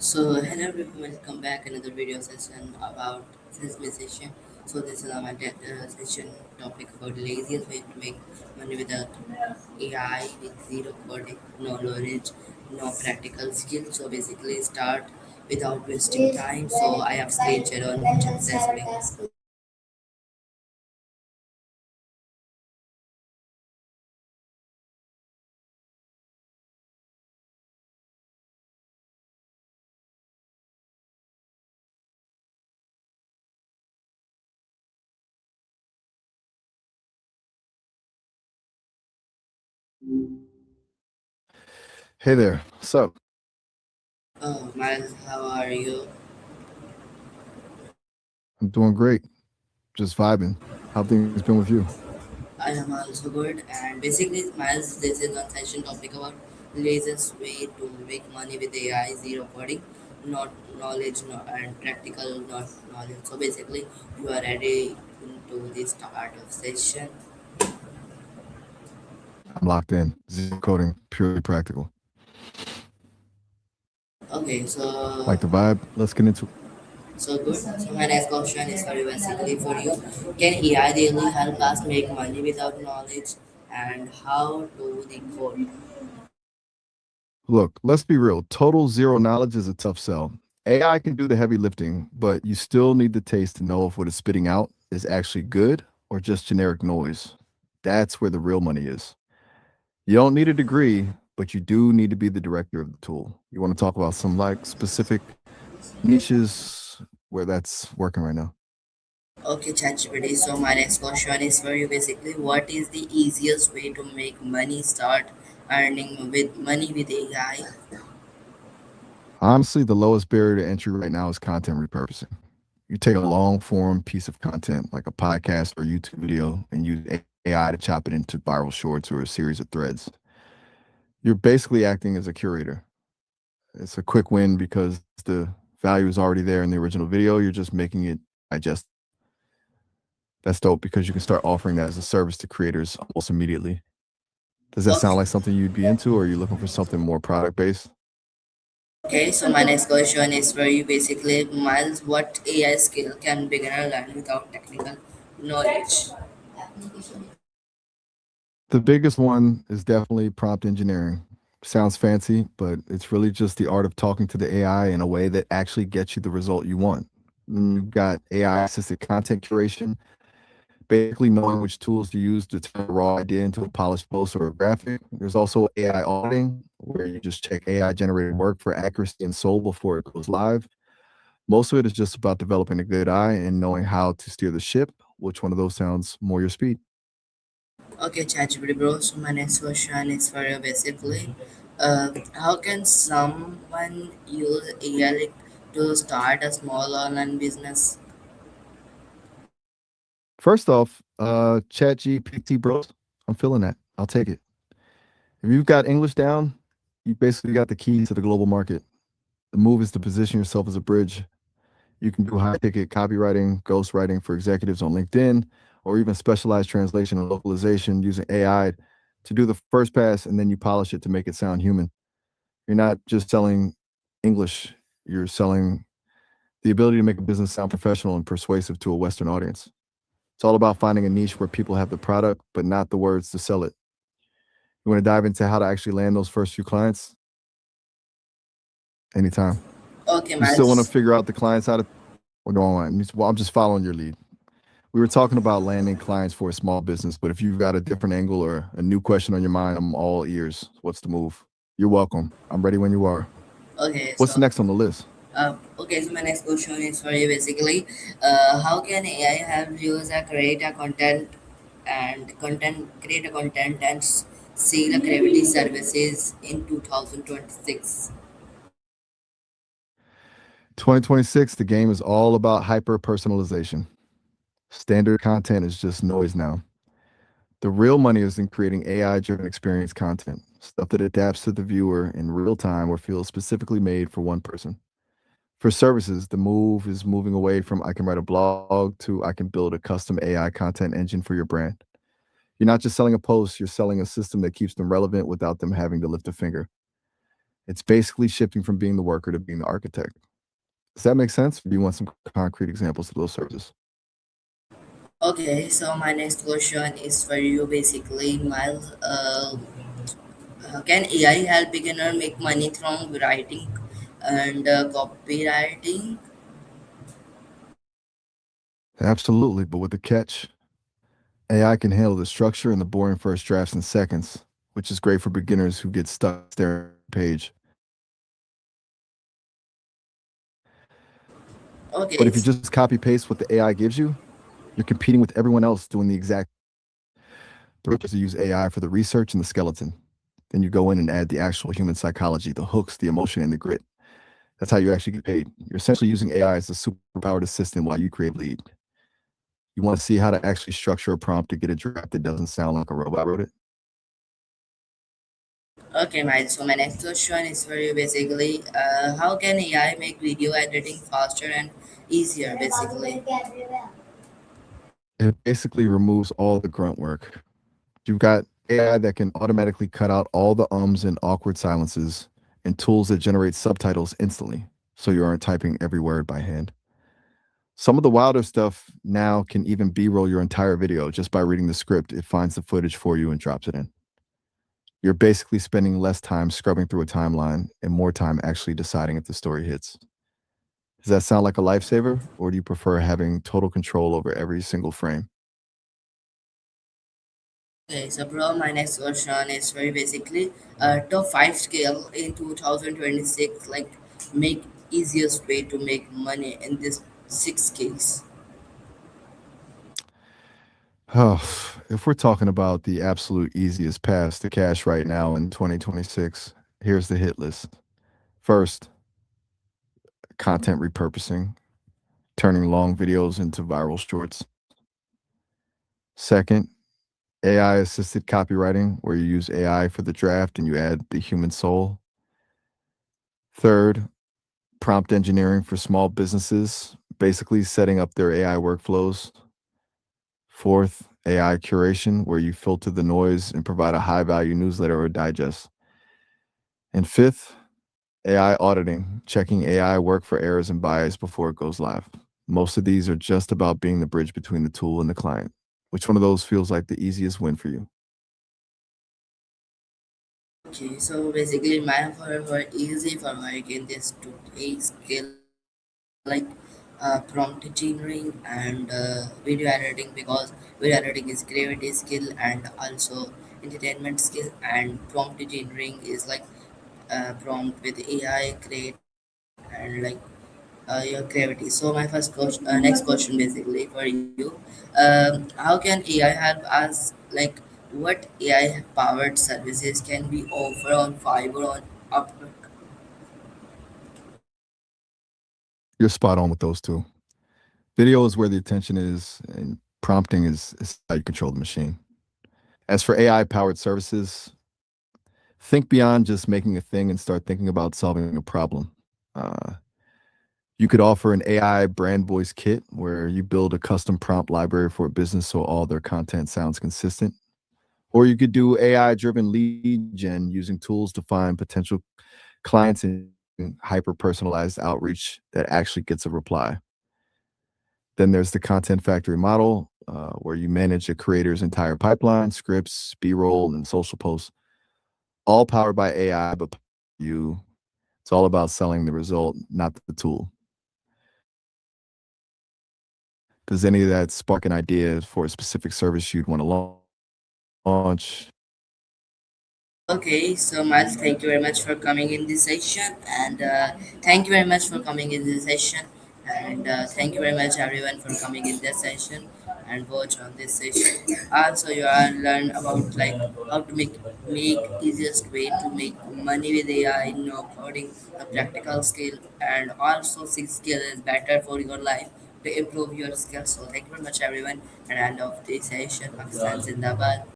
So hello everyone, welcome back another video session about session. So this is our session topic about laziest way to make money without AI with zero coding, no knowledge, no practical skills. So basically start without wasting time. So I have screen share on this way. Hey there. What's up? Oh Miles, how are you? I'm doing great. Just vibing. How things been with you? I am also good, and basically, Miles, this is one session topic about laziest way to make money with AI, zero coding, not knowledge, and practical not knowledge. So basically, you are ready into the start of session. I'm locked in. Zero coding, purely practical. Okay, Like the vibe? Let's get into it. so good. So my next question is very basically for you. Can AI really help us make money without knowledge, and how do they code? Look, let's be real. Total zero knowledge is a tough sell. AI can do the heavy lifting, but you still need the taste to know if what it's spitting out is actually good or just generic noise. That's where the real money is. You don't need a degree, but you do need to be the director of the tool. You want to talk about some like specific niches where that's working right now? Okay, ChatGPT. So my next question is for you. Basically, what is the easiest way to make money, start earning with money with AI? Honestly, the lowest barrier to entry right now is content repurposing. You take a long form piece of content like a podcast or YouTube video and use AI to chop it into viral shorts or a series of threads. You're basically acting as a curator. It's a quick win because the value is already there in the original video. You're just making it digest. That's dope because you can start offering that as a service to creators almost immediately. Does that sound Okay. like something you'd be into, or are you looking for something more product based? Okay. So my next question is for you. Basically, Miles, what AI skill can beginner learn without technical knowledge? The biggest one is definitely prompt engineering. Sounds fancy, but it's really just the art of talking to the AI in a way that actually gets you the result you want. You've got AI assisted content curation, basically knowing which tools to use to turn a raw idea into a polished post or a graphic. There's also AI auditing, where you just check AI generated work for accuracy and soul before it goes live. Most of it is just about developing a good eye and knowing how to steer the ship. Which one of those sounds more your speed? Okay, ChatGPT, bro. So my next question is for you. Basically, how can someone use AI to start a small online business? First off, Chat GPT bros, I'm feeling that. I'll take it. If you've got English down, you basically got the key to the global market. The move is to position yourself as a bridge. You can do high ticket copywriting, ghostwriting for executives on LinkedIn, or even specialized translation and localization using AI to do the first pass and then you polish it to make it sound human. You're not just selling English, you're selling the ability to make a business sound professional and persuasive to a Western audience. It's all about finding a niche where people have the product, but not the words to sell it. You want to dive into how to actually land those first few clients? Anytime. Okay, You still want to Miles. figure out the clients how to, well, go on. Well, I'm just following your lead. We were talking about landing clients for a small business, but if you've got a different angle or a new question on your mind, I'm all ears. What's the move? You're welcome. I'm ready when you are. Okay, What's so next on the list? so my next question is for you basically. How can AI help user create a content and content create a content and sell a creativity services in 2026? 2026, the game is all about hyper personalization. Standard content is just noise now. The real money is in creating AI driven experience content, stuff that adapts to the viewer in real time or feels specifically made for one person. For services, the move is moving away from I can write a blog to I can build a custom AI content engine for your brand. You're not just selling a post, you're selling a system that keeps them relevant without them having to lift a finger. It's basically shifting from being the worker to being the architect. Does that make sense? Or do you want some concrete examples of those services? Okay, so my next question is for you basically, Miles. Can AI help beginner make money from writing and copywriting? Absolutely, but with a catch. AI can handle the structure and the boring first drafts in seconds, which is great for beginners who get stuck staring at a page. But Okay, if you just copy paste what the AI gives you, you're competing with everyone else doing the exact. The trick is to use AI for the research and the skeleton. Then you go in and add the actual human psychology, the hooks, the emotion, and the grit. That's how you actually get paid. You're essentially using AI as a superpowered assistant while you create lead. You want to see how to actually structure a prompt to get a draft that doesn't sound like a robot wrote it? okay, Miles. So my next question is for you basically, how can AI make video editing faster and easier basically? It basically removes all the grunt work. You've got AI that can automatically cut out all the ums and awkward silences and tools that generate subtitles instantly so you aren't typing every word by hand. Some of the wilder stuff now can even B roll your entire video just by reading the script. It finds the footage for you and drops it in. You're basically spending less time scrubbing through a timeline and more time actually deciding if the story hits. Does that sound like a lifesaver, or do you prefer having total control over every single frame? Okay, so bro, my next question is very basically, top five skill in 2026, like make easiest way to make money in this six skills. Oh, if we're talking about the absolute easiest path to cash right now in 2026, here's the hit list. First, content repurposing, turning long videos into viral shorts. Second, AI assisted copywriting, where you use AI for the draft and you add the human soul. Third, prompt engineering for small businesses, basically setting up their AI workflows. Fourth, AI curation, where you filter the noise and provide a high value newsletter or digest. And fifth, AI auditing, checking AI work for errors and bias before it goes live. Most of these are just about being the bridge between the tool and the client. Which one of those feels like the easiest win for you? Okay, so basically my for easy for work in this today skill like prompt engineering and video editing, because video editing is creativity skill and also entertainment skill, and prompt engineering is like prompt with AI create and like your creativity. So my first question, next question basically for you, how can AI help us? Like, what AI powered services can we offer on Fiverr on Upwork? You're spot on with those two. Video is where the attention is, and prompting is how you control the machine. As for AI powered services, think beyond just making a thing and start thinking about solving a problem. Uh, you could offer an AI brand voice kit where you build a custom prompt library for a business so all their content sounds consistent. Or you could do AI driven lead gen using tools to find potential clients and hyper personalized outreach that actually gets a reply. Then there's the content factory model, where you manage a creator's entire pipeline, scripts, B roll, and social posts, all powered by AI, but you. It's all about selling the result, not the tool. Does any of that spark an idea for a specific service you'd want to launch? Okay, so Miles, thank you very much for coming in this session, and thank you very much for coming in this session, and thank you very much everyone for coming in this session and watch on this session. Also, you are learn about like how to make easiest way to make money with AI, no coding, a practical skill, and also six skill is better for your life to improve your skills. So thank you very much everyone, and end of this session. Pakistan Zindabad.